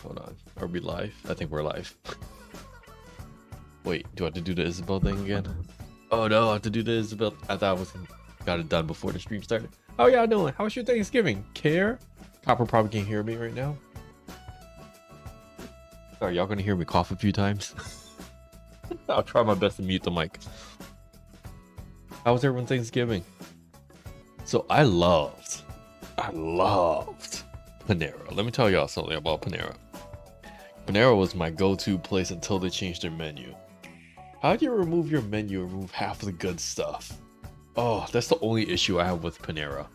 Hold on. Are we live? I think we're live. Wait, do I have to do the Isabel thing again? Oh no, I have to do the Isabel. I thought I was got it done before the stream started. How y'all doing? How was your Thanksgiving? Care? Copper probably can't hear me right now. Sorry, y'all gonna hear me cough a few times. I'll try my best to mute the mic. How was everyone's Thanksgiving? So I loved Panera. Let me tell y'all something about Panera. Panera was my go-to place until they changed their menu. How do you remove your menu and remove half of the good stuff? Oh, that's the only issue I have with Panera.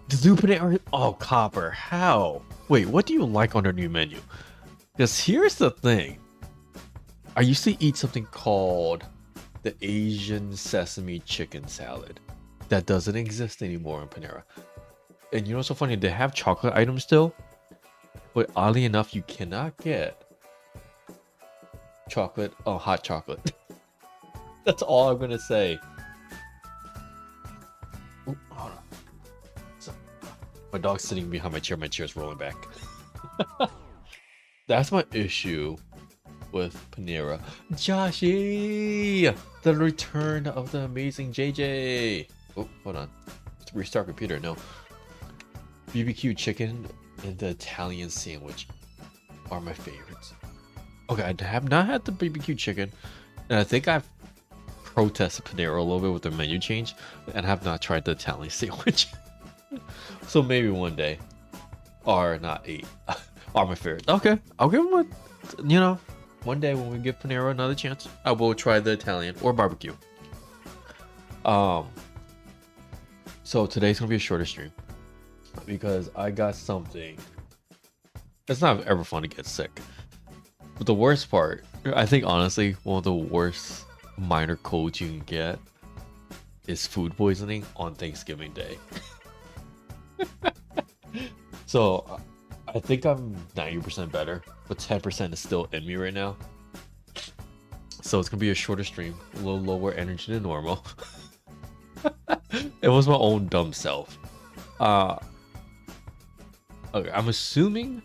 To do Panera? Oh, Copper, how? Wait, what do you like on their new menu? Because here's the thing. I used to eat something called the Asian sesame chicken salad. That doesn't exist anymore in Panera. And you know what's so funny? They have chocolate items still. But oddly enough, you cannot get chocolate, hot chocolate. That's all I'm gonna say. Ooh, hold on. So, my dog's sitting behind my chair's rolling back. That's my issue with Panera. Joshy! The return of the amazing JJ. Oh, hold on. Let's restart computer. No. BBQ chicken and the Italian sandwich are my favorites. Okay, I have not had the BBQ chicken, and I think I've protested Panera a little bit with their menu change, and have not tried the Italian sandwich. So maybe one day, are my favorites. Okay, I'll give them one day when we give Panera another chance, I will try the Italian or barbecue. So today's gonna be a shorter stream because I got something. It's not ever fun to get sick, but the worst part, I think honestly, one of the worst minor colds you can get is food poisoning on Thanksgiving Day. So I think I'm 90% better, but 10% is still in me right now. So it's gonna be a shorter stream, a little lower energy than normal. It was my own dumb self. Okay, I'm assuming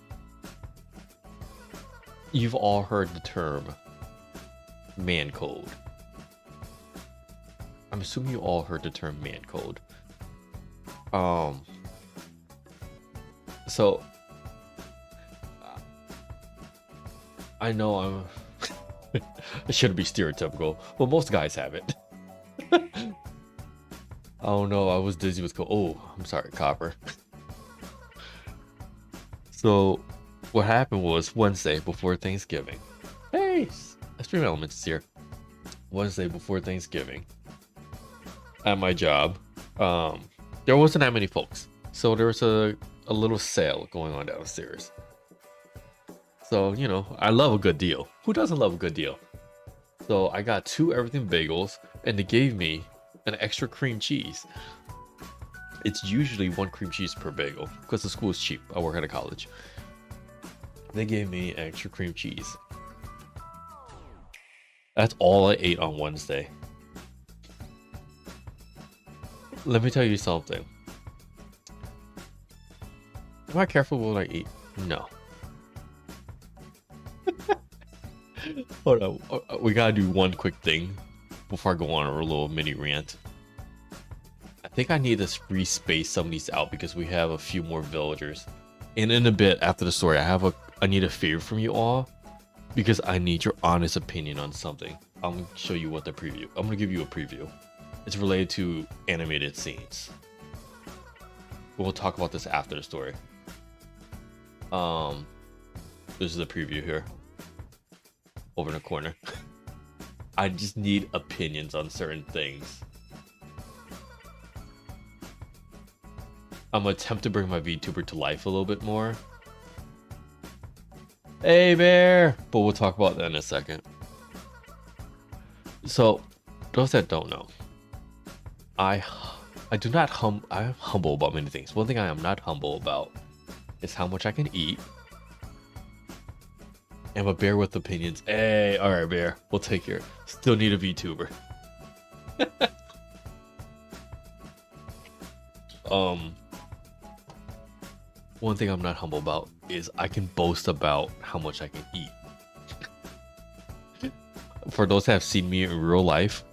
you've all heard the term man cold. I'm assuming you all heard the term man cold. So I know I'm it shouldn't be stereotypical, but most guys have it. Oh no, I was dizzy with cold. Oh, I'm sorry, Copper. So what happened was Wednesday before Thanksgiving. Hey, Stream Elements is here. Wednesday before Thanksgiving, at my job, there wasn't that many folks, so there was a little sale going on downstairs. So I love a good deal. Who doesn't love a good deal? So I got 2 everything bagels, and they gave me an extra cream cheese. It's usually 1 cream cheese per bagel because the school is cheap. I work at a college. They gave me extra cream cheese. That's all I ate on Wednesday. Let me tell you something. Am I careful with what I eat? No. Hold on. We gotta do one quick thing before I go on a little mini rant. I think I need to respace some of these out because we have a few more villagers. And in a bit after the story, I need a favor from you all because I need your honest opinion on something. I'm gonna show you what the preview. I'm gonna give you a preview. It's related to animated scenes. But we'll talk about this after the story. This is the preview here. Over in the corner. I just need opinions on certain things. I'm gonna attempt to bring my VTuber to life a little bit more. Hey bear! But we'll talk about that in a second. So, those that don't know, I'm humble about many things. One thing I am not humble about is how much I can eat. I'm a bear with opinions. Hey, alright bear, we'll take your. Still need a VTuber. One thing I'm not humble about is I can boast about how much I can eat. For those that have seen me in real life,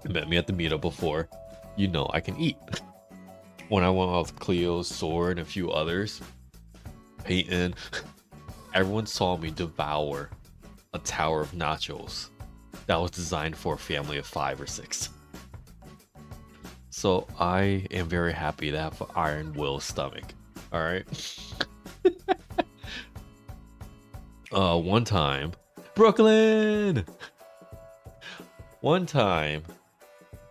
met me at the meetup before, you know I can eat. When I went out with Cleo, Sword, and a few others, Peyton, everyone saw me devour a tower of nachos that was designed for a family of 5 or 6. So I am very happy to have an iron will stomach. All right. One time, Brooklyn. One time.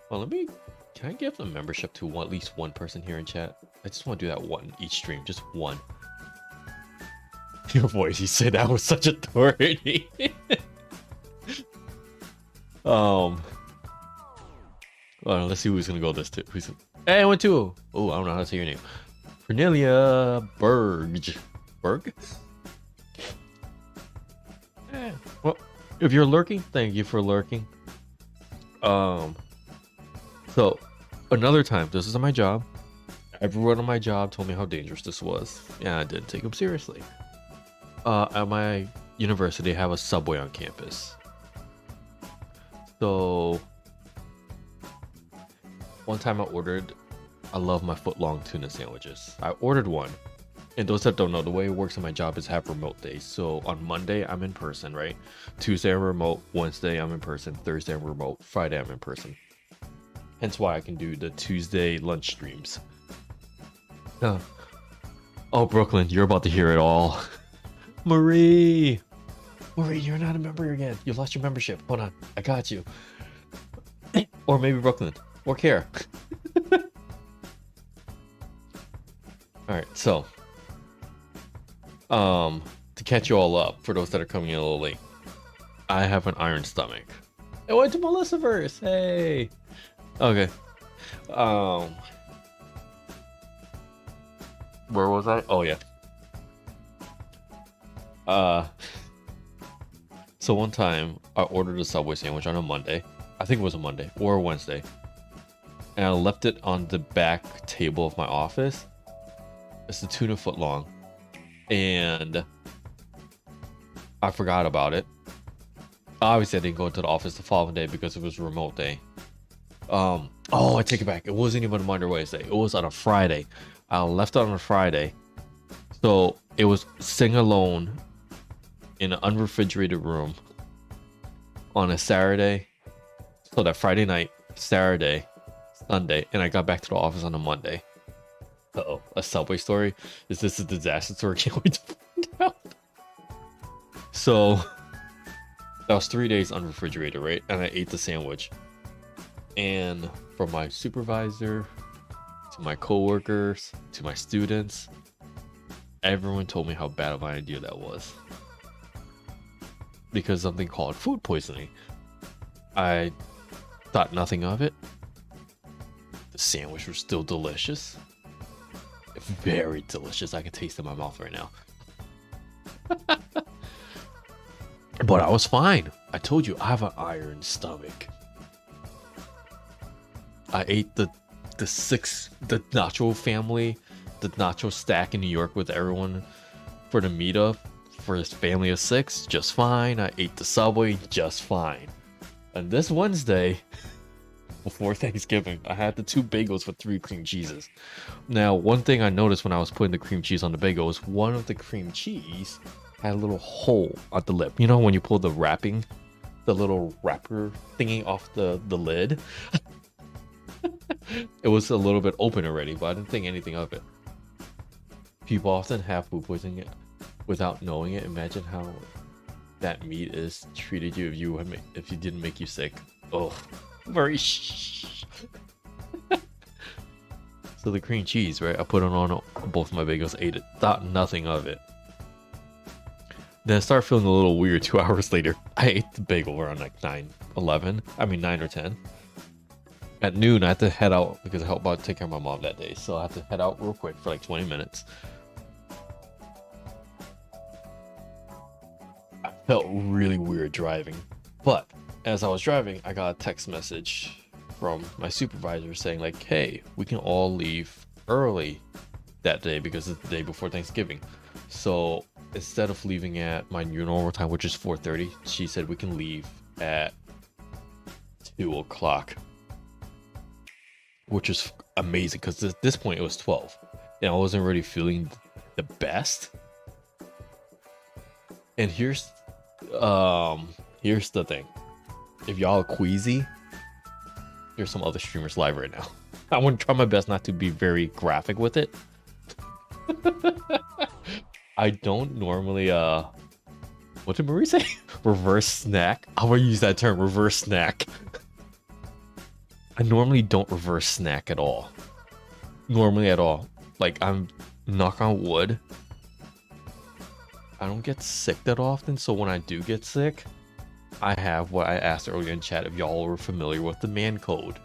Well, can I give the membership to at least one person here in chat? I just want to do that one each stream, just one. Your voice, you say that with such authority. Well, let's see who's gonna go this to. Hey, I went to. Oh, I don't know how to say your name. Cornelia Berg. Well, if you're lurking, thank you for lurking. So another time, this is on my job. Everyone on my job told me how dangerous this was. Yeah, I didn't take them seriously. At my university, I have a Subway on campus. So one time I love my foot-long tuna sandwiches. I ordered one. And those that don't know, the way it works on my job is have remote days. So on Monday, I'm in person, right? Tuesday, I'm remote. Wednesday, I'm in person. Thursday, I'm remote. Friday, I'm in person. Hence why I can do the Tuesday lunch streams. Oh, Brooklyn, you're about to hear it all. Marie, you're not a member again. You lost your membership. Hold on, I got you. Or maybe Brooklyn, or Care. All right, so to catch you all up, for those that are coming in a little late, I have an iron stomach. I went to Melissaverse. Hey. Okay. Where was I? Oh yeah. So one time I ordered a Subway sandwich on a Monday. I think it was a Monday or a Wednesday. And I left it on the back table of my office. It's a tuna foot long. And I forgot about it. Obviously, I didn't go into the office the following day because it was a remote day. Oh, I take it back. It wasn't even a Monday or Wednesday. It was on a Friday. I left it on a Friday. So it was sitting alone in an unrefrigerated room on a Saturday. So that Friday night, Saturday, Sunday, and I got back to the office on a Monday. Uh-oh, a Subway story? Is this a disaster story? Can't wait to find out. So that was 3 days unrefrigerated, right? And I ate the sandwich. And from my supervisor to my coworkers to my students, everyone told me how bad of an idea that was. Because something called food poisoning. I thought nothing of it. The sandwich was still delicious. Very delicious. I can taste it in my mouth right now. But I was fine. I told you I have an iron stomach. I ate the nacho family, the nacho stack in New York with everyone for the meetup for his family of 6, just fine. I ate the Subway, just fine. And this Wednesday, before Thanksgiving, I had the 2 bagels with 3 cream cheeses. Now, one thing I noticed when I was putting the cream cheese on the bagel was one of the cream cheese had a little hole at the lip. You know when you pull the wrapping, the little wrapper thingy off the lid? It was a little bit open already, but I didn't think anything of it. People often have food poisoning without knowing it. Imagine how that meat is treated you if you didn't make you sick. Oh, very So the cream cheese, right? I put it on both my bagels, ate it, thought nothing of it. Then I started feeling a little weird 2 hours later. I ate the bagel around like 9 or 10. At noon, I had to head out because I helped out take care of my mom that day. So I had to head out real quick for like 20 minutes. I felt really weird driving. But as I was driving, I got a text message from my supervisor saying like, hey, we can all leave early that day because it's the day before Thanksgiving. So instead of leaving at my new normal time, which is 4:30, she said we can leave at 2 o'clock, which is amazing because at this point it was 12 and I wasn't really feeling the best. And here's the thing. If y'all are queasy, there's some other streamers live right now. I want to try my best not to be very graphic with it. I don't normally what did Marie say? Reverse snack. I'm gonna use that term, reverse snack. I normally don't reverse snack at all. Normally at all. Like, I'm knock on wood, I don't get sick that often, so when I do get sick, I have what I asked earlier in chat if y'all were familiar with the man code.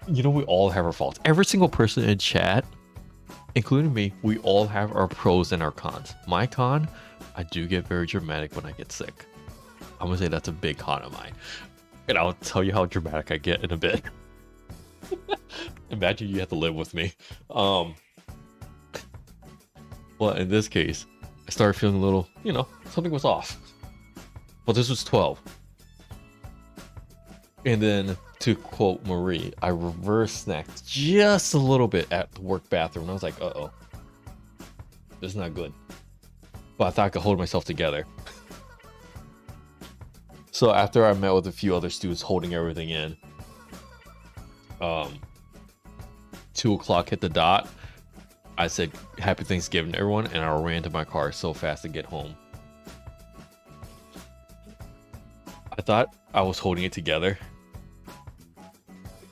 You know, we all have our faults. Every single person in chat, including me, we all have our pros and our cons. My con, I do get very dramatic when I get sick. I'm gonna say that's a big con of mine. And I'll tell you how dramatic I get in a bit. Imagine you have to live with me. Well, in this case, I started feeling a little, you know, something was off. But this was 12. And then, to quote Marie, I reverse snacked just a little bit at the work bathroom. And I was like, uh-oh. This is not good. But I thought I could hold myself together. So after I met with a few other students holding everything in, 2 o'clock hit the dot. I said, Happy Thanksgiving to everyone, and I ran to my car so fast to get home. I thought I was holding it together.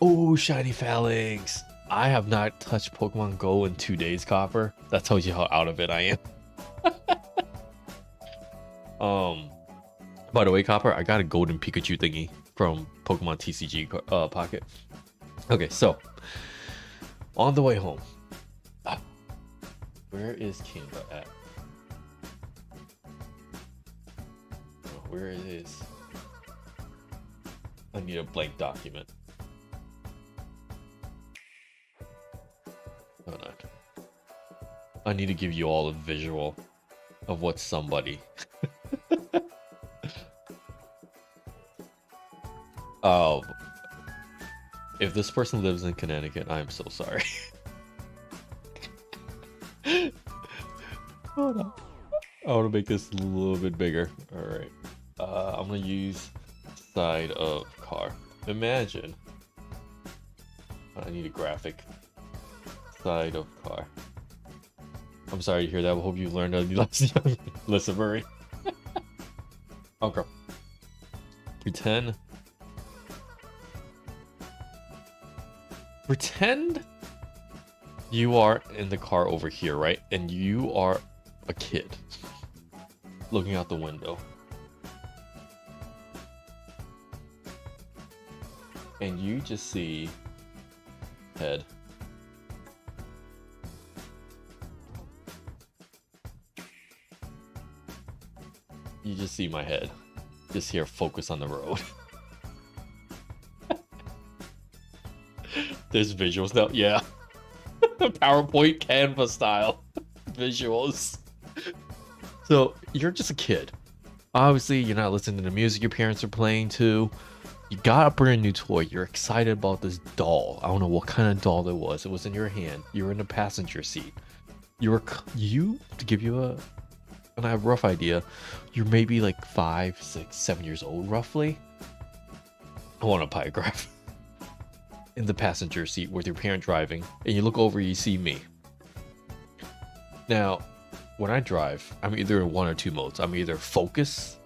Oh, shiny phalanx. I have not touched Pokemon Go in 2 days, Copper. That tells you how out of it I am. By the way, Copper, I got a golden Pikachu thingy from Pokemon TCG Pocket. Okay, so on the way home, where is Canva at? Where it is? I need a blank document. Hold on. I need to give you all a visual of what somebody. Oh, if this person lives in Connecticut, I'm so sorry. Hold on. I want to make this a little bit bigger. All right. I'm gonna use side of car. Imagine. I need a graphic. Side of car. I'm sorry to hear that. I hope you learned a lesson. Listen, Murray. Okay. Pretend you are in the car over here, right? And you are a kid looking out the window. And you just see head. You just see my head. Just here, focus on the road. There's visuals now. Yeah. PowerPoint Canva style visuals. So you're just a kid. Obviously, you're not listening to the music your parents are playing to. You got a brand new toy. You're excited about this doll. I don't know what kind of doll it was. It was in your hand. You were in the passenger seat. To give you a rough idea, you're maybe like 5, 6, 7 years old, roughly. I want a pie graph. In the passenger seat with your parent driving, and you look over, you see me. Now, when I drive, I'm either in one or two modes. I'm either focus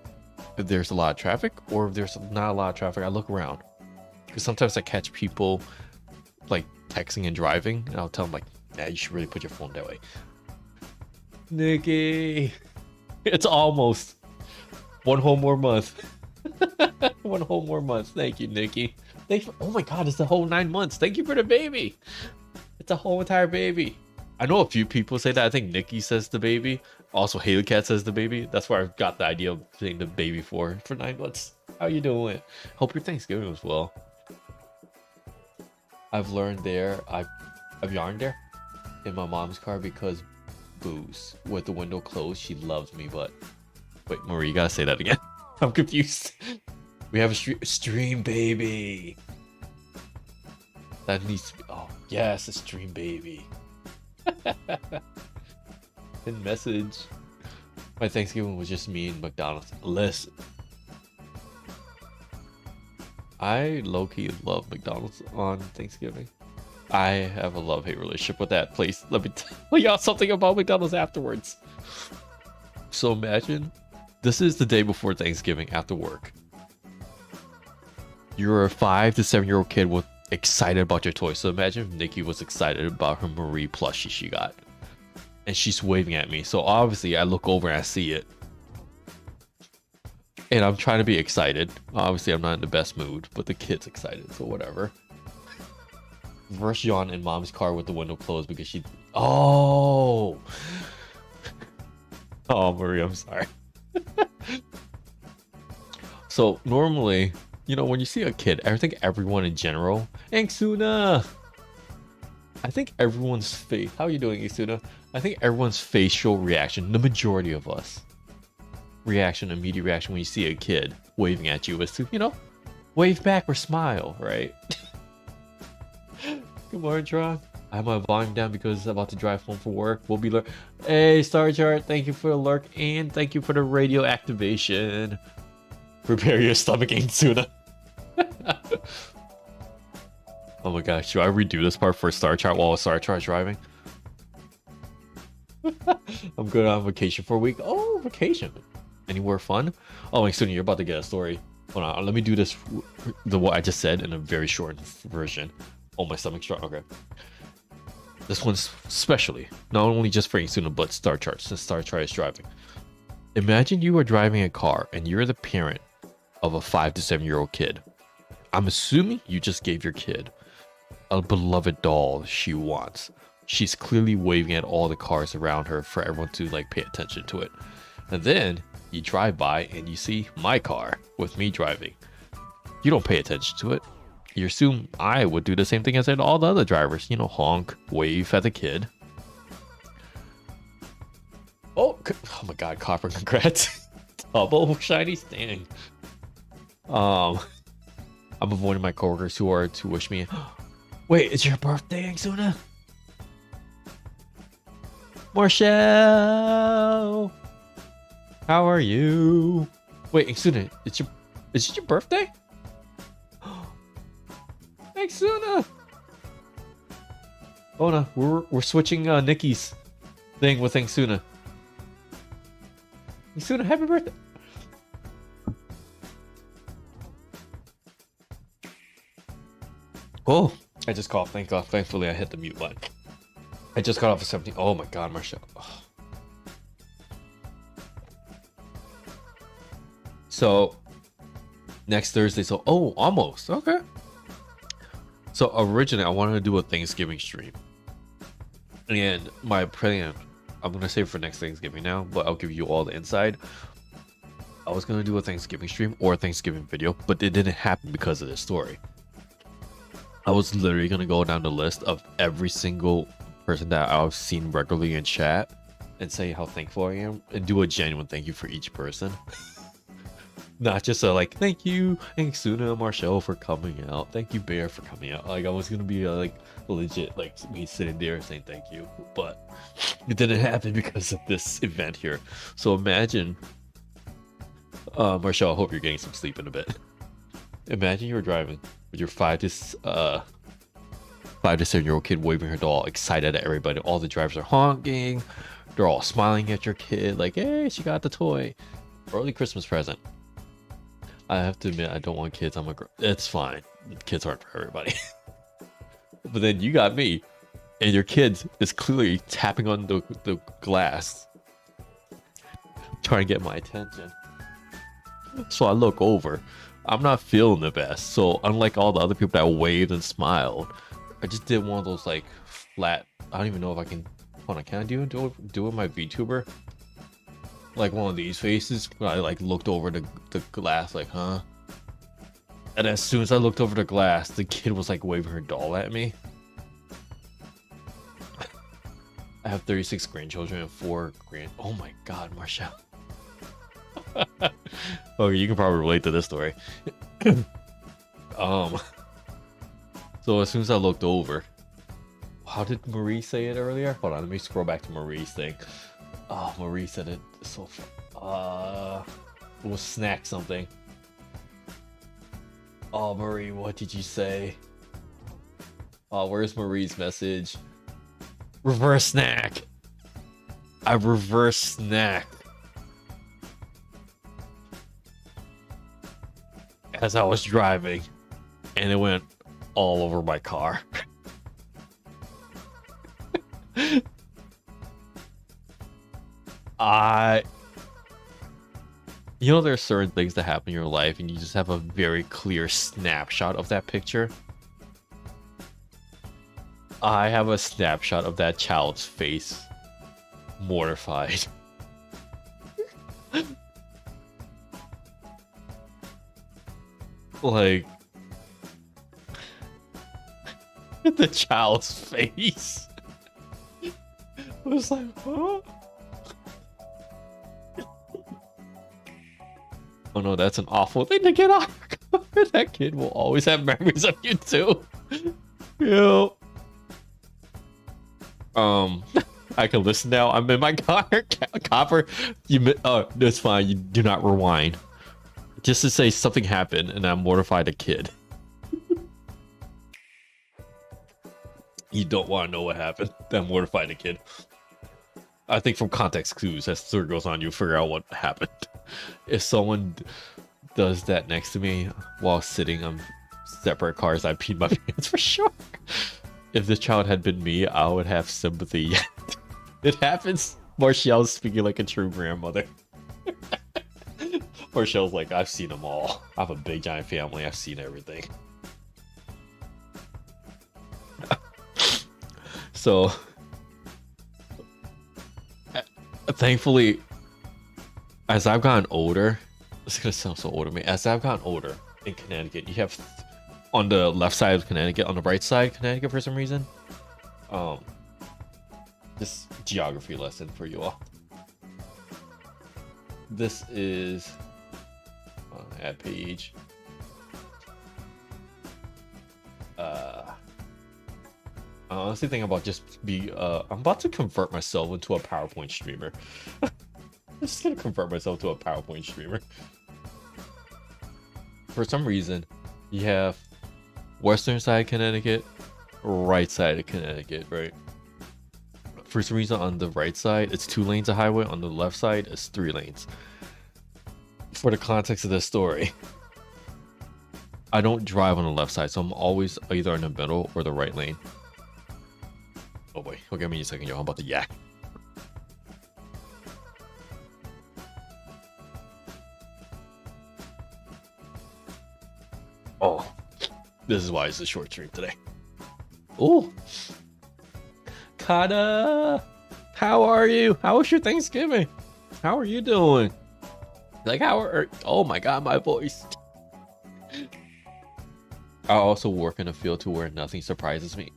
if there's a lot of traffic, or if there's not a lot of traffic, I look around. Because sometimes I catch people like texting and driving, and I'll tell them like, nah, you should really put your phone that way. Nikki, it's almost one whole more month. One whole more month. Thank you, Nikki. Oh my god, it's the whole 9 months. Thank you for the baby. It's a whole entire baby. I know a few people say that. I think Nikki says the baby. Also, Haley Cat says the baby. That's where I got the idea of saying the baby for 9 months. How you doing? Hope your Thanksgiving was well. I've learned there. I've yarned there. in my mom's car because booze. With the window closed, she loves me, but wait, Marie, you gotta say that again. I'm confused. We have a stream baby. That needs to be. Oh, yes, a stream baby. And message. My Thanksgiving was just me and McDonald's. Listen. I low-key love McDonald's on Thanksgiving. I have a love-hate relationship with that place. Let me tell y'all something about McDonald's afterwards. So imagine, this is the day before Thanksgiving after work. You're a 5 to 7-year-old kid with excited about your toy. So imagine if Nikki was excited about her Marie plushie she got. And she's waving at me. So obviously I look over and I see it. And I'm trying to be excited. Obviously I'm not in the best mood, but the kid's excited, so whatever. Verse yawn in mom's car with the window closed because she... Oh! Oh, Marie, I'm sorry. So normally, you know, when you see a kid, I think everyone in general... Angsuna! I think everyone's face... How are you doing, Isuna? I think everyone's facial reaction, the majority of us, immediate reaction when you see a kid waving at you is to, you know, wave back or smile, right? Good morning, Tron. I have my volume down because I'm about to drive home for work. We'll be lurk. Hey, Star Chart, thank you for the lurk and thank you for the radio activation. Prepare your stomach, Isuna. Oh my gosh, should I redo this part for Star Chart while Star Chart's driving? I'm going on vacation for a week. Oh, vacation. Anywhere fun? Oh, excuse me, you're about to get a story. Hold on, let me do this, what I just said in a very short version. Oh, my stomach's strong. Okay. This one's specially, not only just for Isuna, but Star Chart, since Star Chart is driving. Imagine you are driving a car and you're the parent of a 5 to 7-year-old kid. I'm assuming you just gave your kid a beloved doll she wants. She's clearly waving at all the cars around her for everyone to like pay attention to it. And then you drive by and you see my car with me driving. You don't pay attention to it. You assume I would do the same thing as all the other drivers. You know, honk, wave at the kid. Oh my god, Copper, congrats. Double shiny sting. I'm avoiding my coworkers who are to wish me. Wait, it's your birthday, Angsuna? Marshall, how are you? Wait, Angsuna, is it your birthday? Angsuna! Oh no, we're switching Nikki's thing with Angsuna. Angsuna, happy birthday! Oh, I just coughed. Thank God. Thankfully, I hit the mute button. I just got off of 17. Oh my god, Marshall. Oh. So, next Thursday. So, oh, almost. Okay. So, originally, I wanted to do a Thanksgiving stream. And my plan, I'm going to save for next Thanksgiving now, but I'll give you all the inside. I was going to do a Thanksgiving stream or a Thanksgiving video, but it didn't happen because of this story. I was literally going to go down the list of every single person that I've seen regularly in chat and say how thankful I am and do a genuine thank you for each person. Not just a like, thank you Angsuna and Marshall for coming out. Thank you Bear for coming out. Like I was going to be like legit like me sitting there saying thank you, but it didn't happen because of this event here. So imagine, Marshall, I hope you're getting some sleep in a bit. Imagine you're driving with your 5 to 7-year-old kid waving her doll, excited at everybody. All the drivers are honking. They're all smiling at your kid, like, hey, she got the toy. Early Christmas present. I have to admit, I don't want kids. It's fine. Kids aren't for everybody. But then you got me, and your kid is clearly tapping on the glass, trying to get my attention. So I look over. I'm not feeling the best. So unlike all the other people that waved and smiled, I just did one of those like flat. I don't even know if I can. Hold on, can I do it with my VTuber? Like one of these faces. I like looked over the glass, like, huh? And as soon as I looked over the glass, the kid was like waving her doll at me. I have 36 grandchildren and 4 grand. Oh my god, Marshall. Okay, you can probably relate to this story. um, so as soon as I looked over, how did Marie say it earlier? Hold on, let me scroll back to Marie's thing. Oh, Marie said it so. It was snack something. Oh, Marie, what did you say? Oh, where's Marie's message? Reverse snack. I reverse snack. As I was driving, and it went all over my car. You know, there are certain things that happen in your life, and you just have a very clear snapshot of that picture. I have a snapshot of that child's face. Mortified. Like, the child's face. I was like, huh? Oh no, that's an awful thing to get off. That kid will always have memories of you too. Yo. I can listen now. I'm in my car. Copper, that's fine. You do not rewind. Just to say something happened and I mortified a kid. You don't want to know what happened. That mortified a kid. I think from context clues, as the story goes on, you figure out what happened. If someone does that next to me while sitting on separate cars, I peed my pants for sure. If this child had been me, I would have sympathy. It happens. Marcel's speaking like a true grandmother. Marcel's like, I've seen them all. I have a big giant family. I've seen everything. So, thankfully, as I've gotten older, it's gonna sound so old to me. As I've gotten older in Connecticut, you have on the left side of Connecticut, on the right side, Connecticut for some reason. This geography lesson for you all. This is add page. I honestly think about I'm about to convert myself into a PowerPoint streamer. I'm just gonna convert myself to a PowerPoint streamer. For some reason, you have western side of Connecticut, right side of Connecticut, right? For some reason, on the right side, it's 2 lanes of highway. On the left side, it's 3 lanes. For the context of this story, I don't drive on the left side, so I'm always either in the middle or the right lane. Oh boy, okay, give me a second, yo. I'm about to yak. Oh, this is why it's a short stream today. Oh, Kata, how are you? How was your Thanksgiving? How are you doing? Like, oh my god, my voice. I also work in a field to where nothing surprises me.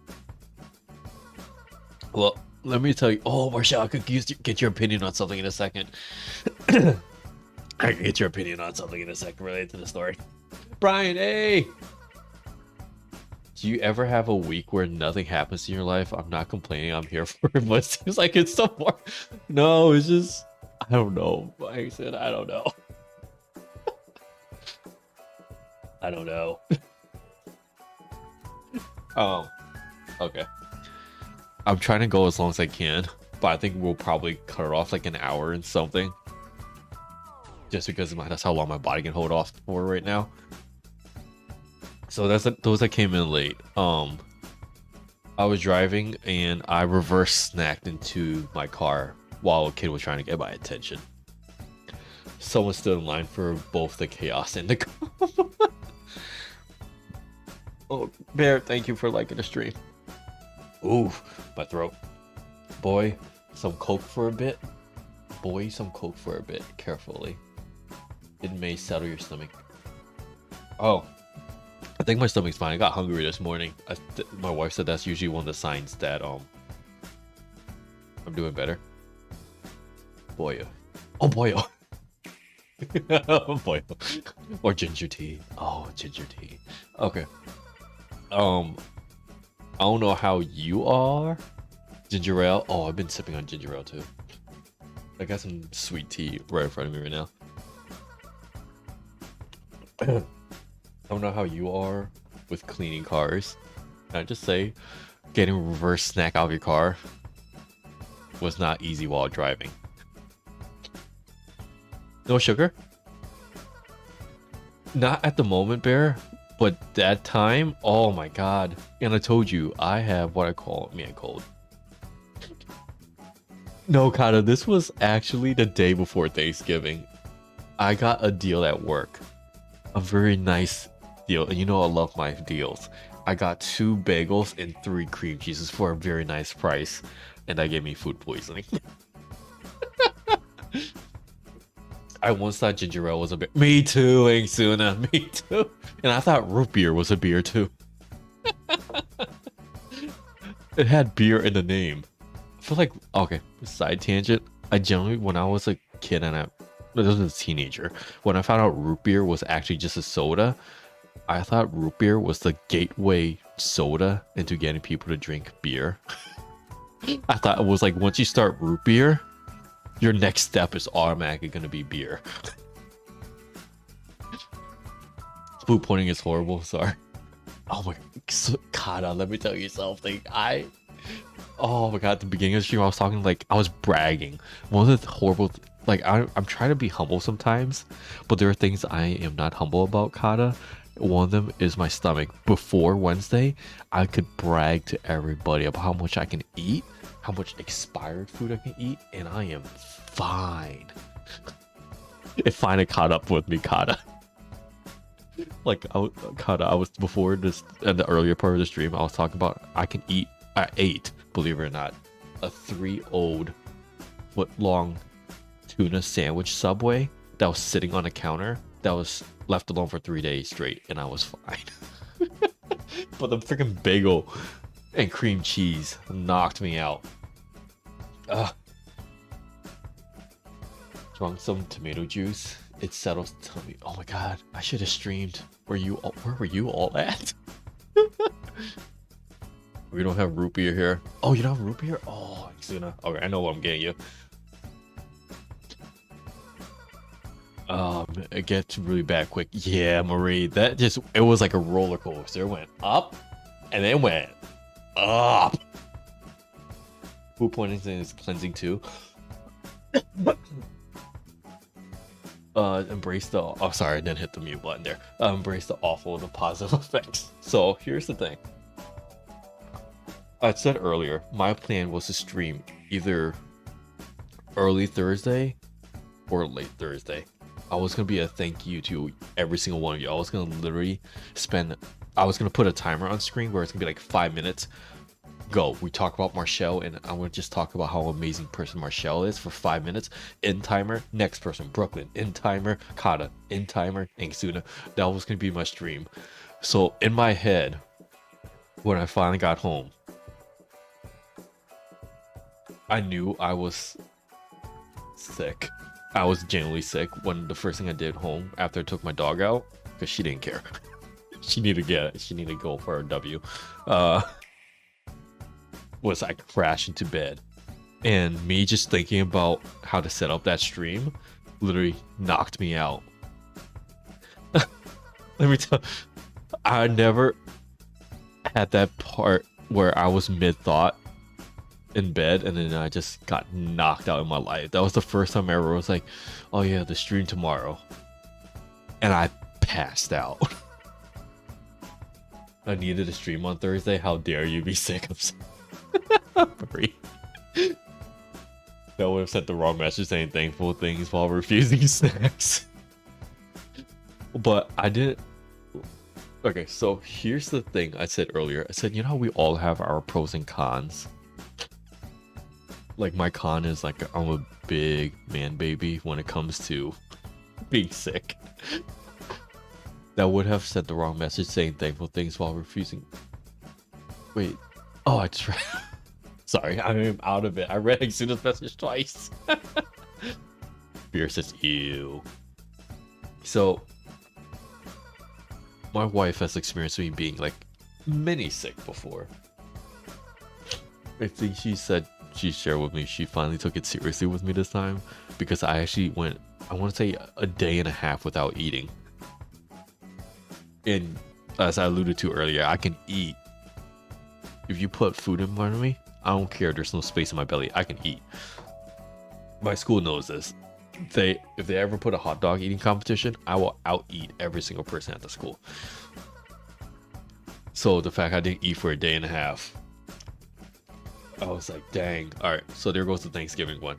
Well, let me tell you. Oh, Marshall, I could get your opinion on something in a second. I can get your opinion on something in a second related to the story. Brian, hey! Do you ever have a week where nothing happens in your life? I'm not complaining, I'm here for it, but it seems like it's so far. No, it's just, I don't know. Like I said, I don't know. I don't know. Okay. I'm trying to go as long as I can, but I think we'll probably cut it off like an hour and something. Just because that's how long my body can hold off for right now. So those that came in late. I was driving and I reverse snacked into my car while a kid was trying to get my attention. Someone stood in line for both the chaos and the calm. Oh, Bear, thank you for liking the stream. Ooh, my throat. Boy, some Coke for a bit. Boy, some Coke for a bit. Carefully. It may settle your stomach. Oh, I think my stomach's fine. I got hungry this morning. My wife said that's usually one of the signs that I'm doing better. Boy. Oh boy. Oh boy. Or ginger tea. Oh, ginger tea. Okay. I don't know how you are. Ginger ale. Oh, I've been sipping on ginger ale too. I got some sweet tea right in front of me right now. I don't know how you are with cleaning cars. Can I just say, getting reverse snack out of your car was not easy while driving. No sugar? Not at the moment, Bear. But that time, oh my god. And I told you, I have what I call me a cold. No, Kata, this was actually the day before Thanksgiving. I got a deal at work. A very nice deal. And you know I love my deals. I got 2 bagels and 3 cream cheeses for a very nice price. And that gave me food poisoning. I once thought ginger ale was a beer. Me too, Angsuna. Me too. And I thought root beer was a beer too. It had beer in the name. I feel like, okay, side tangent. I generally, when I was a kid and I was a teenager, when I found out root beer was actually just a soda, I thought root beer was the gateway soda into getting people to drink beer. I thought it was like once you start root beer, your next step is automatically going to be beer. Food pointing is horrible. Sorry. Oh my god, let me tell you something. Oh my god, at the beginning of the stream, I was talking like I was bragging. One of the horrible, like I'm trying to be humble sometimes, but there are things I am not humble about, Kata. One of them is my stomach. Before Wednesday, I could brag to everybody about how much I can eat, how much expired food I can eat, and I am fine. It finally caught up with me, Kata. Like, I was before this, in the earlier part of the stream, I was talking about I ate, believe it or not, a 3-foot-long tuna sandwich Subway that was sitting on a counter that was left alone for 3 days straight, and I was fine. But the freaking bagel and cream cheese knocked me out. Drunk some tomato juice. It settles tummy. Oh my god, I should have streamed. Where were you all at? We don't have root beer here. Oh, you don't have root beer? Oh, Xuna. Okay, I know what I'm getting you. It gets really bad quick. Yeah, Marie, it was like a roller coaster. It went up and then went up. Food poisoning is cleansing too. Embrace the, oh sorry, I didn't hit the mute button there. Embrace the awful and the positive effects. So here's the thing. I said earlier, my plan was to stream either early Thursday or late Thursday. I was gonna be a thank you to every single one of you. I was gonna literally put a timer on screen where it's gonna be like 5 minutes. Go. We talk about Marshall, and I would just talk about how amazing person Marshall is for 5 minutes. End timer. Next person, Brooklyn. End timer. Kata. End timer. Angsuna. That was gonna be my stream. So in my head, when I finally got home, I knew I was sick. I was genuinely sick when the first thing I did home after I took my dog out, because she didn't care. She needed to go for a W. Was I crashed into bed, and me just thinking about how to set up that stream literally knocked me out. Let me tell, I never had that part where I was mid-thought in bed and then I just got knocked out in my life. That was the first time I ever was like, oh yeah, the stream tomorrow, and I passed out. I needed a stream on Thursday. How dare you be sick of Marie. That would have sent the wrong message saying thankful things while refusing snacks. But I didn't. Okay, so here's the thing I said earlier. I said, you know how we all have our pros and cons? Like, my con is like I'm a big man baby when it comes to being sick. That would have sent the wrong message saying thankful things while refusing. Wait. Oh, I just Sorry, I am out of it. I read Exuda's message twice. Beer says, ew. So, my wife has experienced me being like mini sick before. I think she said she shared with me she finally took it seriously with me this time because I actually went, I want to say a day and a half without eating. And as I alluded to earlier, I can eat. If you put food in front of me, I don't care. There's no space in my belly. I can eat. My school knows this. If they ever put a hot dog eating competition, I will out eat every single person at the school. So the fact I didn't eat for a day and a half, I was like, dang. All right, so there goes the Thanksgiving one.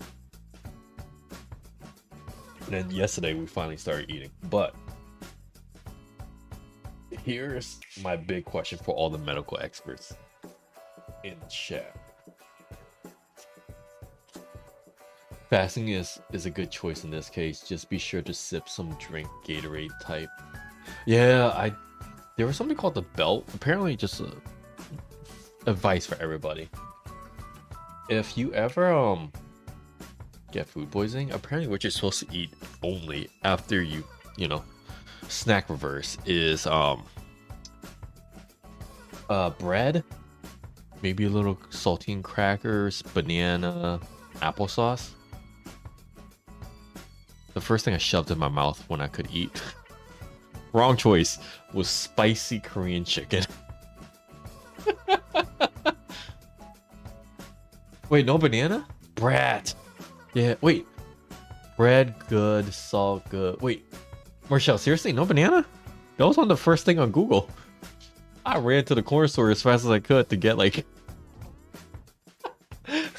And then yesterday we finally started eating. But here's my big question for all the medical experts in chat. Fasting is a good choice in this case. Just be sure to sip some drink, Gatorade type. Yeah, there was something called the belt. Apparently just advice for everybody. If you ever get food poisoning, apparently what you're supposed to eat only after you know, snack reverse is bread, maybe a little saltine crackers, banana, applesauce. The first thing I shoved in my mouth when I could eat, wrong choice, was spicy Korean chicken. Wait, no banana? Brat. Yeah, wait. Bread good, salt good. Wait, Marshall, seriously, no banana? That was on the first thing on Google. I ran to the corner store as fast as I could to get like... I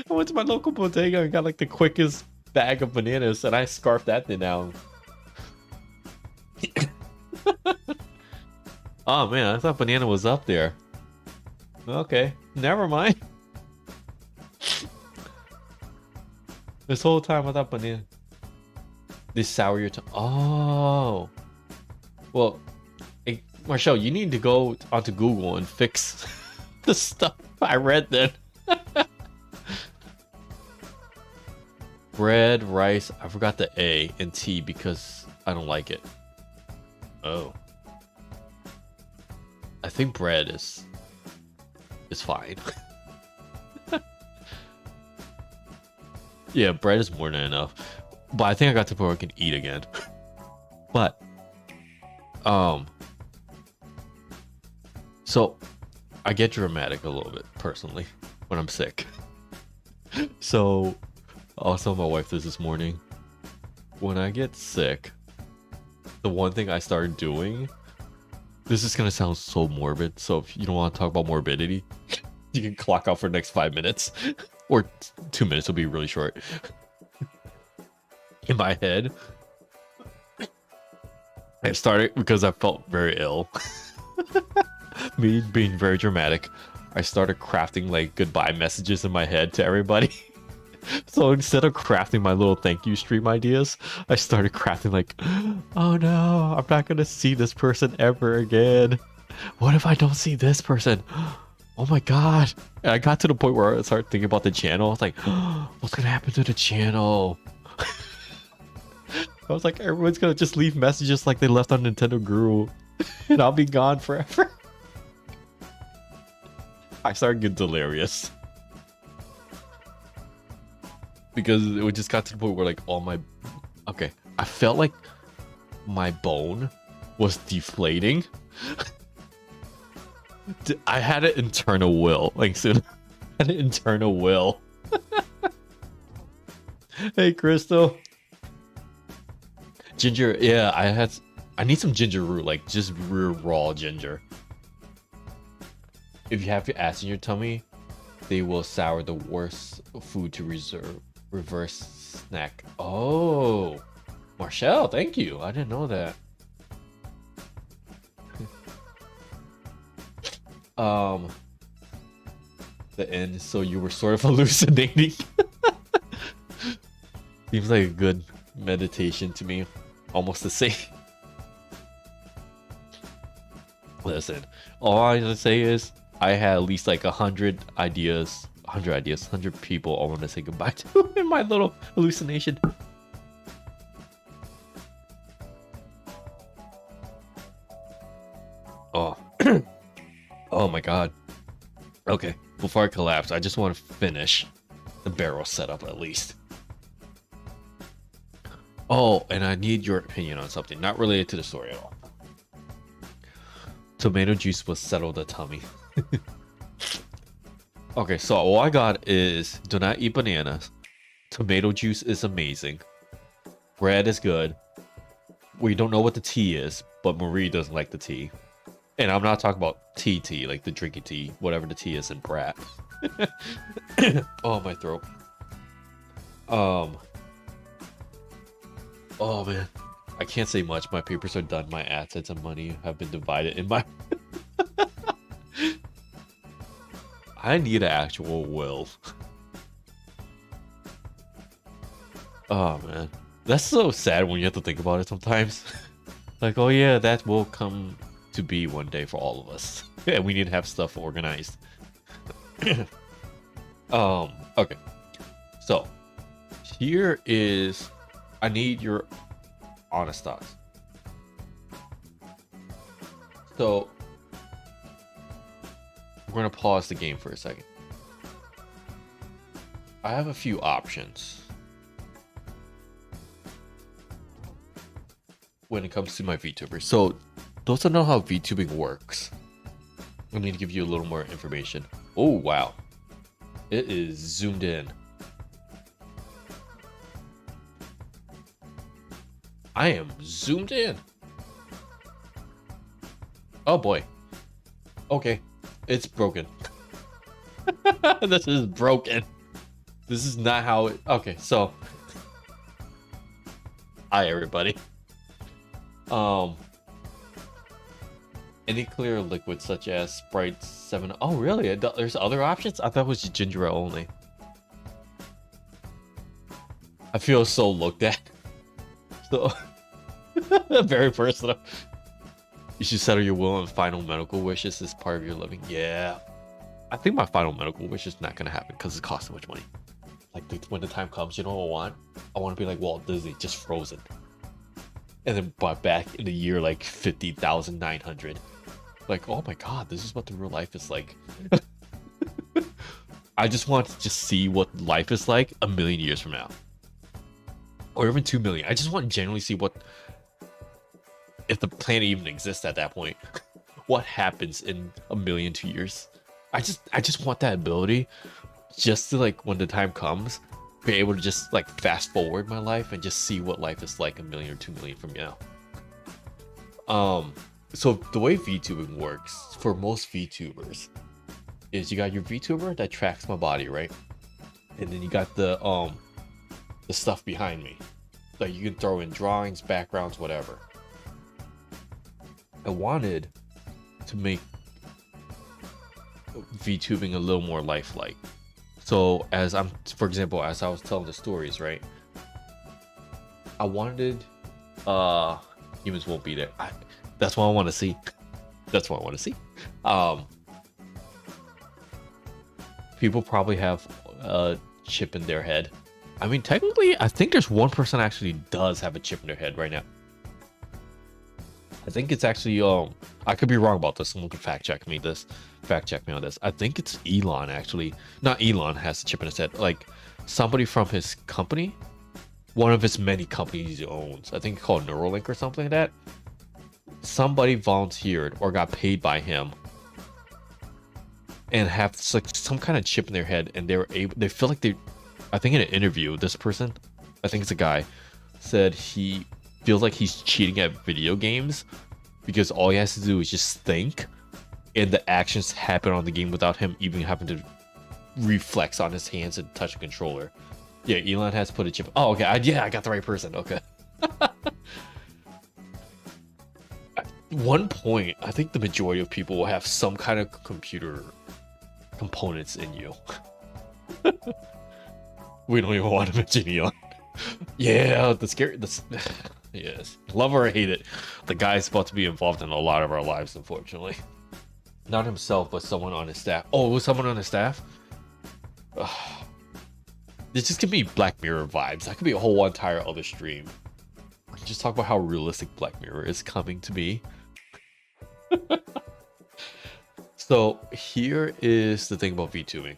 went to my local bodega and got like the quickest bag of bananas and I scarfed that thing down. Oh man, I thought banana was up there. Okay, never mind. This whole time I thought banana. They sour your tongue. Oh. Well, hey, Marshall, you need to go onto Google and fix the stuff I read then. Bread, rice, I forgot the A, and tea because I don't like it. Oh. I think bread is fine. Yeah, bread is more than enough. But I think I got to the point where I can eat again. But so I get dramatic a little bit personally when I'm sick. So also my wife does this morning. When I get sick, the one thing I started doing, this is gonna sound so morbid, so if you don't want to talk about morbidity, you can clock out for the next 5 minutes. Or 2 minutes, will be really short. In my head, I started because I felt very ill. Me being very dramatic, I started crafting like goodbye messages in my head to everybody. So instead of crafting my little thank you stream ideas, I started crafting like, oh no, I'm not gonna see this person ever again. What if I don't see this person? Oh my god. And I got to the point where I started thinking about the channel. I was like, oh, what's gonna happen to the channel? I was like, everyone's gonna just leave messages like they left on Nintendo Guru. And I'll be gone forever. I started getting delirious. Because it just got to the point where like all my... Okay, I felt like my bone was deflating. I had an internal will. Like, so I had an internal will. Hey, Crystal. Ginger, yeah, I need some ginger root, like just real raw ginger. If you have your ass in your tummy, they will sour the worst food to reverse snack. Oh, Marshall, thank you. I didn't know that. The end, so you were sort of hallucinating. Seems like a good meditation to me. Almost the same. Listen, all I gotta say is I had at least like 100 ideas, 100 ideas, 100 people I want to say goodbye to in my little hallucination. Oh, oh my god. Okay, before I collapse, I just want to finish the barrel setup at least. Oh, and I need your opinion on something not related to the story at all. Tomato juice will settle the tummy. Okay, so all I got is do not eat bananas. Tomato juice is amazing. Bread is good. We don't know what the tea is, but Marie doesn't like the tea. And I'm not talking about tea, like the drinking tea, whatever the tea is in Brat. Oh, my throat. Oh man, I can't say much. My papers are done. My assets and money have been divided in my. I need an actual will. Oh man, that's so sad when you have to think about it sometimes. Like, oh yeah, that will come to be one day for all of us, and we need to have stuff organized. Okay, so here is. I need your honest thoughts. So we're gonna pause the game for a second. I have a few options when it comes to my VTuber. So those that know how VTubing works, I need to give you a little more information. Oh wow, it is zoomed in. I am zoomed in. Oh boy. Okay. It's broken. This is broken. This is not how it... Okay, so... Hi, everybody. Any clear liquid such as Sprite 7... Oh, really? There's other options? I thought it was ginger ale only. I feel so looked at. So... Very personal. You should settle your will and final medical wishes as part of your living. Yeah. I think my final medical wish is not going to happen because it costs so much money. Like, when the time comes, you know what I want? I want to be like Walt Disney, just frozen. And then brought back in the year like 50,900. Like, oh my god, this is what the real life is like. I just want to just see what life is like a million years from now. Or even 2 million. I just want to genuinely see what... if the planet even exists at that point. What happens in a million 2 years? I just want that ability just to, like, when the time comes, be able to just like fast forward my life and just see what life is like a million or 2 million from now. So the way VTubing works for most VTubers is you got your VTuber that tracks my body, right? And then you got the stuff behind me. Like, you can throw in drawings, backgrounds, whatever. I wanted to make VTubing a little more lifelike. So as I'm, for example, as I was telling the stories, right? I wanted, humans won't be there. That's what I want to see. That's what I want to see. People probably have a chip in their head. I mean, technically, I think there's one person actually does have a chip in their head right now. I think it's actually, I could be wrong about this. Someone could fact check me on this. I think it's Elon, actually. Not Elon has a chip in his head. Like, somebody from his company, one of his many companies he owns. I think it's called Neuralink or something like that. Somebody volunteered or got paid by him and have like some kind of chip in their head, and they feel like I think in an interview, this person, I think it's a guy, said he feels like he's cheating at video games because all he has to do is just think and the actions happen on the game without him even having to reflex on his hands and touch a controller. Yeah, Elon has put a chip. Oh, okay. I got the right person. Okay. At one point, I think the majority of people will have some kind of computer components in you. We don't even want to mention Elon. Yeah, yes, love or hate it, the guy's about to be involved in a lot of our lives, unfortunately. Not himself, but someone on his staff. Oh, it was someone on his staff? This just give me Black Mirror vibes. That could be a whole entire other stream. Just talk about how realistic Black Mirror is coming to be. So here is the thing about VTubing.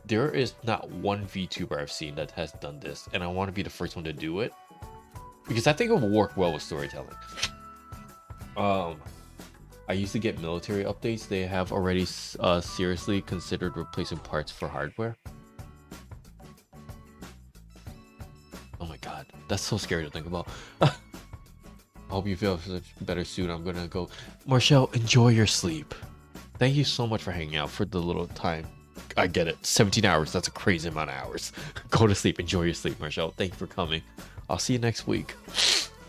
There is not one VTuber I've seen that has done this, and I want to be the first one to do it because I think it will work well with storytelling. I used to get military updates. They have already seriously considered replacing parts for hardware. Oh my god, that's so scary to think about. I hope you feel better soon. I'm gonna go. Marshall, enjoy your sleep. Thank you so much for hanging out for the little time. I get it. 17 hours. That's a crazy amount of hours. Go to sleep. Enjoy your sleep, Marshall. Thank you for coming. I'll see you next week.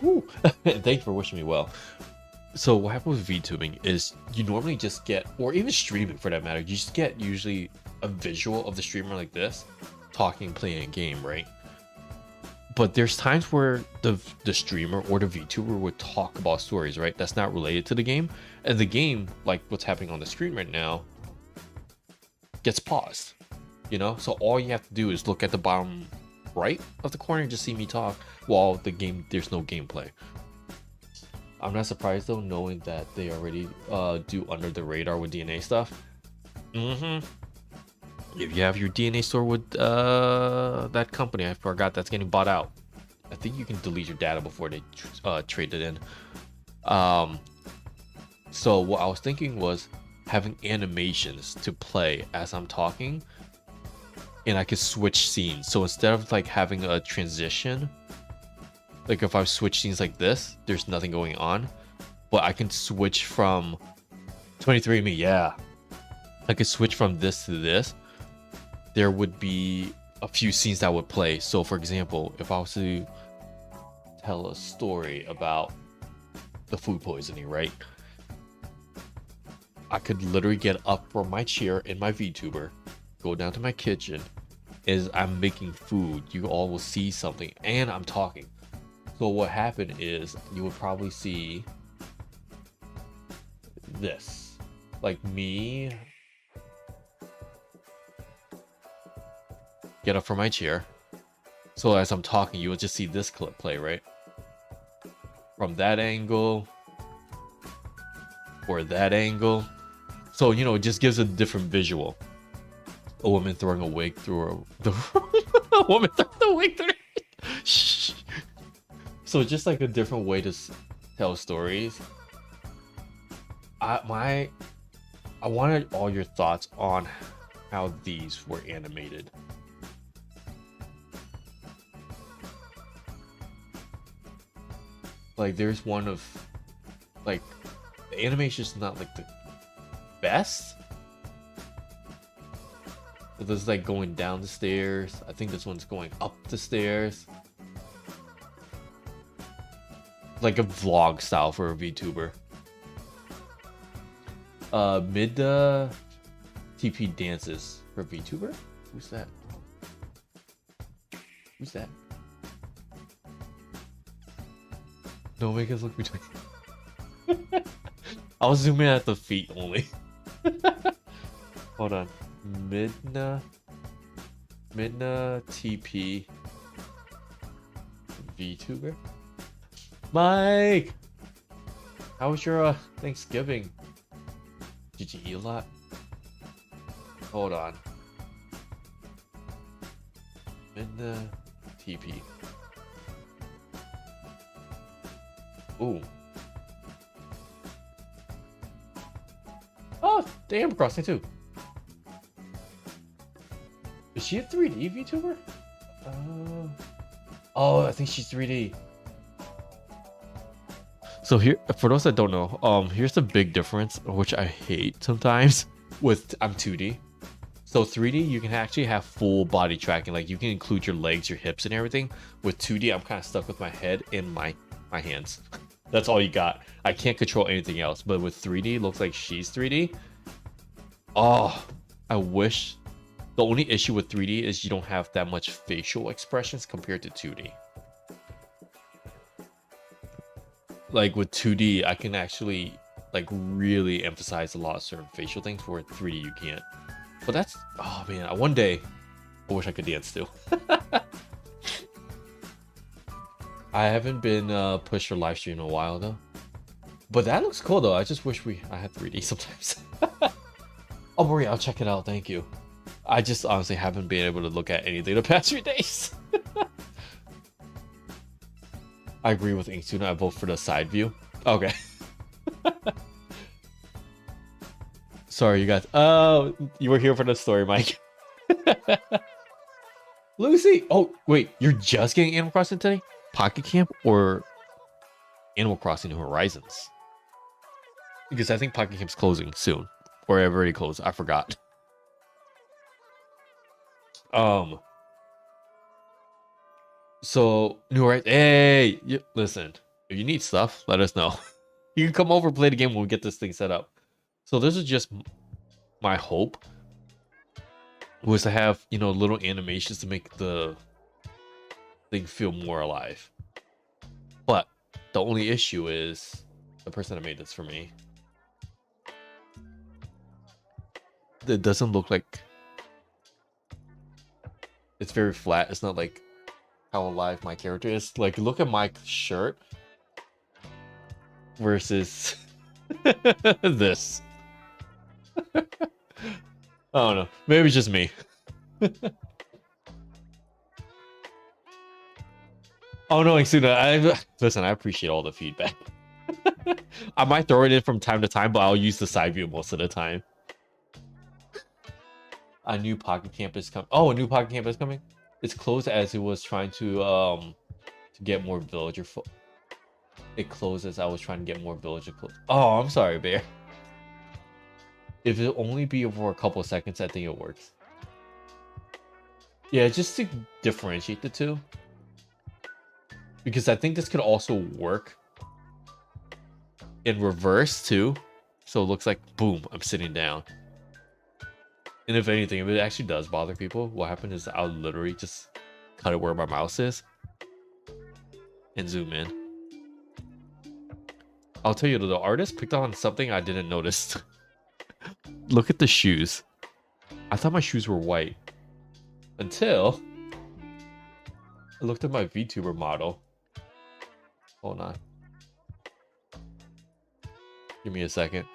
Woo. And thank you for wishing me well. So what happens with VTubing is you normally just get, or even streaming for that matter, you just get usually a visual of the streamer like this, talking, playing a game, right? But there's times where the streamer or the VTuber would talk about stories, right? That's not related to the game. And the game, like what's happening on the screen right now, gets paused, you know? So all you have to do is look at the bottom right of the corner and just see me talk while there's no gameplay. I'm not surprised though, knowing that they already do under the radar with DNA stuff. If you have your DNA store with that company, I forgot that's getting bought out. I think you can delete your data before they trade it in. So what I was thinking was having animations to play as I'm talking, and I could switch scenes. So instead of like having a transition, like if I switch scenes like this, there's nothing going on, but I can switch from 23andMe. Yeah, I could switch from this to this. There would be a few scenes that would play. So for example, if I was to tell a story about the food poisoning, right? I could literally get up from my chair in my VTuber, go down to my kitchen. As I'm making food, you all will see something, and I'm talking. So what happened is you would probably see this, like me get up from my chair. So as I'm talking, you would just see this clip play, right? From that angle, or that angle. So, you know, it just gives a different visual. A woman throwing a wig through a woman throwing a wig through Shh. So just like a different way to tell stories. I wanted all your thoughts on how these were animated. Like there's one of, like, the animation's not like the best. But there's like going down the stairs. I think this one's going up the stairs. Like a vlog style for a VTuber. Mid TP dances for VTuber? Who's that? Who's that? No, make us look between. I was zooming at the feet only. Hold on. Midna TP VTuber. Mike, how was your Thanksgiving? Did you eat a lot? Hold on. Midna TP. Ooh. Oh, damn, Crossing too. Is she a 3D VTuber? Oh, I think she's 3D. So here, for those that don't know, here's the big difference, which I hate sometimes with I'm 2D. So 3D, you can actually have full body tracking, like you can include your legs, your hips, and everything. With 2D, I'm kind of stuck with my head and my hands. That's all you got. I can't control anything else. But with 3D, it looks like she's 3D. Oh, I wish. The only issue with 3D is you don't have that much facial expressions compared to 2D. Like with 2D, I can actually like really emphasize a lot of certain facial things, where 3D you can't. But that's, oh man, one day I wish I could dance too. I haven't been pushed for live stream in a while though. But that looks cool though. I just wish I had 3D sometimes. Oh, Maria, I'll check it out. Thank you. I just honestly haven't been able to look at anything the past few days. I agree with Inkstuna. I vote for the side view. Okay. Sorry, you guys. Oh, you were here for the story, Mike. Lucy! Oh, wait. You're just getting Animal Crossing today? Pocket Camp or Animal Crossing New Horizons? Because I think Pocket Camp's closing soon. Or I've already closed. I forgot. So, New Horizons. Hey! Listen. If you need stuff, let us know. You can come over and play the game when we get this thing set up. So this is just my hope. Was to have, you know, little animations to make the thing feel more alive. But the only issue is the person that made this for me. It doesn't look like... It's very flat. It's not like how alive my character is. Like, look at my shirt versus this. I don't know. Maybe it's just me. Oh no, Xuna, listen, I appreciate all the feedback. I might throw it in from time to time, but I'll use the side view most of the time. A new Pocket Camp is coming. Oh, a new Pocket Camp is coming? It's closed as it was trying to get more villager It closed as I was trying to get more villager Oh, I'm sorry, Bear. If it'll only be over a couple of seconds, I think it works. Yeah, just to differentiate the two. Because I think this could also work in reverse too. So it looks like, boom, I'm sitting down. And if anything, if it actually does bother people, what happened is I'll literally just cut it where my mouse is and zoom in. I'll tell you, the artist picked on something I didn't notice. Look at the shoes. I thought my shoes were white until I looked at my VTuber model. Hold on. Give me a second.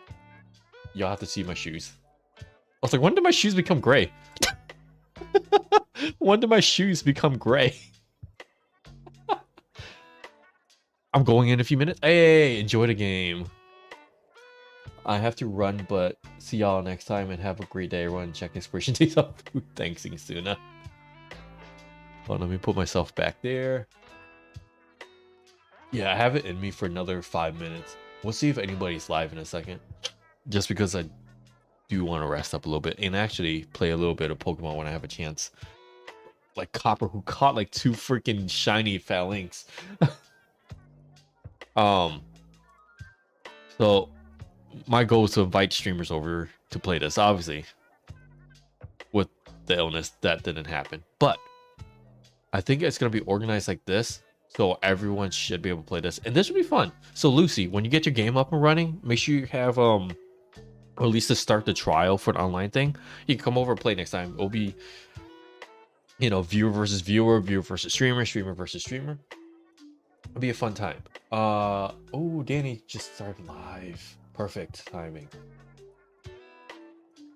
Y'all have to see my shoes. I was like, when did my shoes become gray? When did my shoes become gray? I'm going in a few minutes. Hey, enjoy the game. I have to run, but see y'all next time and have a great day, everyone. Check inspiration days on food. Thanks, Ingsuna. Oh, let me put myself back there. Yeah, I have it in me for another 5 minutes. We'll see if anybody's live in a second. Just because I do want to rest up a little bit and actually play a little bit of Pokemon when I have a chance. Like Copper, who caught like 2 freaking shiny phalanx. So my goal is to invite streamers over to play this. Obviously, with the illness, that didn't happen. But I think it's going to be organized like this. So everyone should be able to play this. And this would be fun. So Lucy, when you get your game up and running, make sure you have, or at least to start the trial for an online thing. You can come over and play next time. It'll be, you know, viewer versus viewer, viewer versus streamer, streamer versus streamer. It'll be a fun time. Oh, Danny just started live. Perfect timing.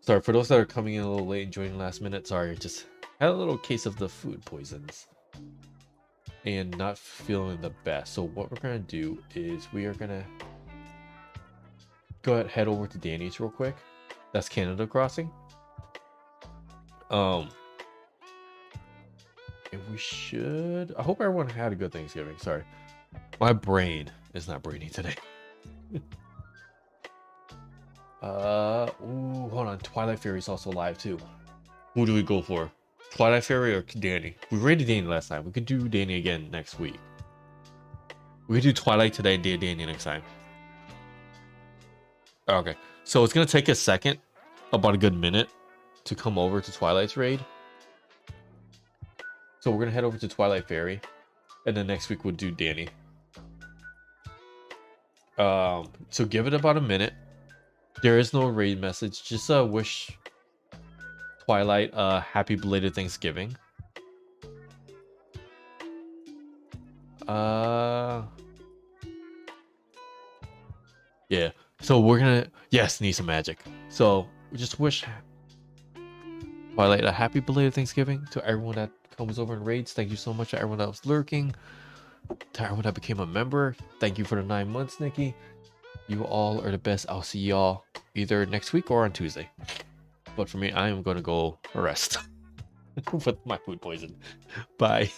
Sorry, for those that are coming in a little late and joining last minute, sorry, just had a little case of the food poisons. And not feeling the best. So what we're gonna do is we are gonna go ahead, head over to Danny's real quick. That's Canada Crossing. And we should, I hope everyone had a good Thanksgiving. Sorry, my brain is not brainy today. Ooh, hold on, Twilight Fairy is also live too. Who do we go for? Twilight Fairy or Danny? We rated Danny last time. We could do Danny again next week. We could do Twilight today and do Danny next time. Okay, so it's gonna take a second, about a good minute, to come over to Twilight's raid. So we're gonna head over to Twilight Fairy, and then next week we'll do Danny. So give it about a minute. There is no raid message. Just wish Twilight, happy belated Thanksgiving. Yeah. So we're gonna, yes, need some magic. So we just wish Twilight a happy belated Thanksgiving to everyone that comes over and raids. Thank you so much to everyone that was lurking. To everyone that became a member. Thank you for the 9 months, Nikki. You all are the best. I'll see y'all either next week or on Tuesday. But for me, I am gonna go rest with my food poison. Bye.